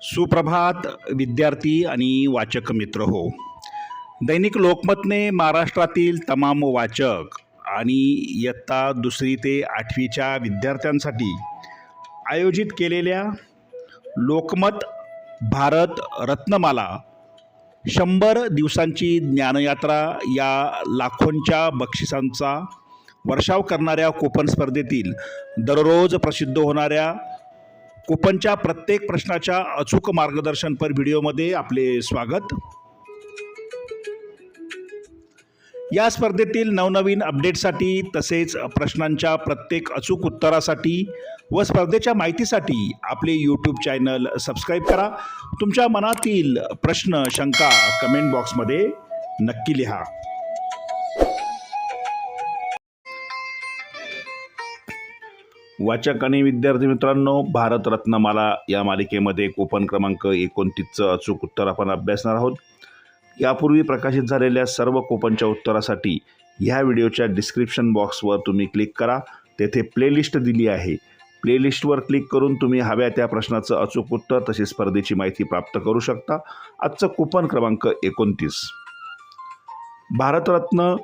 सुप्रभात विद्यार्थी आणि वाचक मित्र हो. दैनिक लोकमतने महाराष्ट्रातील तमाम वाचक आणि इयत्ता 2री ते 8वीच्या विद्यार्थ्यांसाठी आयोजित केलेल्या लोकमत भारत रत्नमाला 100 दिवसांची ज्ञानयात्रा या लाखोंच्या बक्षिसांचा वर्षाव करणाऱ्या कूपन स्पर्धेतील दररोज प्रसिद्ध होणाऱ्या कूपनच्या प्रत्येक प्रश्नाच्या अचूक मार्गदर्शनपर व्हिडिओमध्ये आपले स्वागत. या स्पर्धेतील नवनवीन अपडेटसाठी तसेच प्रश्नांच्या प्रत्येक अचूक उत्तरासाठी व स्पर्धेच्या माहितीसाठी आपले यूट्यूब चॅनल सबस्क्राईब करा. तुमच्या मनातील प्रश्न शंका कमेंट बॉक्समध्ये नक्की लिहा. वाचक आणि विद्यार्थी मित्रांनो, भारत रत्नमाला या मालिकेमध्ये कूपन क्रमांक 29चं अचूक उत्तर आपण अभ्यासणार आहोत. यापूर्वी प्रकाशित झालेल्या सर्व कूपनच्या उत्तरासाठी ह्या व्हिडिओच्या डिस्क्रिप्शन बॉक्सवर तुम्ही क्लिक करा. तेथे प्लेलिस्ट दिली आहे. प्लेलिस्टवर क्लिक करून तुम्ही हव्या त्या प्रश्नाचं अचूक उत्तर तसेच स्पर्धेची माहिती प्राप्त करू शकता. आजचं कूपन क्रमांक 29. भारतरत्न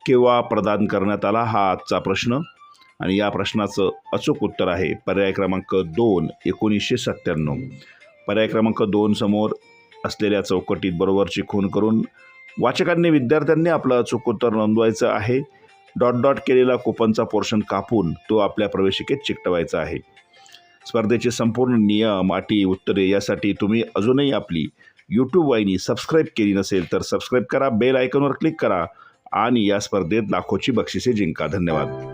केव्हा प्रदान करण्यात आला हा आजचा प्रश्न आणि या प्रश्नाचं अचूक उत्तर आहे पर्याय क्रमांक 2 1997. पर्याय क्रमांक 2 समोर असलेल्या चौकटीत बरोबरची खूण करून वाचकांनी विद्यार्थ्यांनी आपलं अचूक उत्तर नोंदवायचं आहे. डॉट डॉट केलेला कूपनचा पोर्शन कापून तो आपल्या प्रवेशिकेत चिकटवायचा आहे. स्पर्धेचे संपूर्ण नियम अटी उत्तरे यासाठी तुम्ही अजूनही आपली यूट्यूब वाहिनी सबस्क्राईब केली नसेल तर सबस्क्राईब करा. बेल आयकॉनवर क्लिक करा आणि या स्पर्धेत लाखोची बक्षिसे जिंका. धन्यवाद.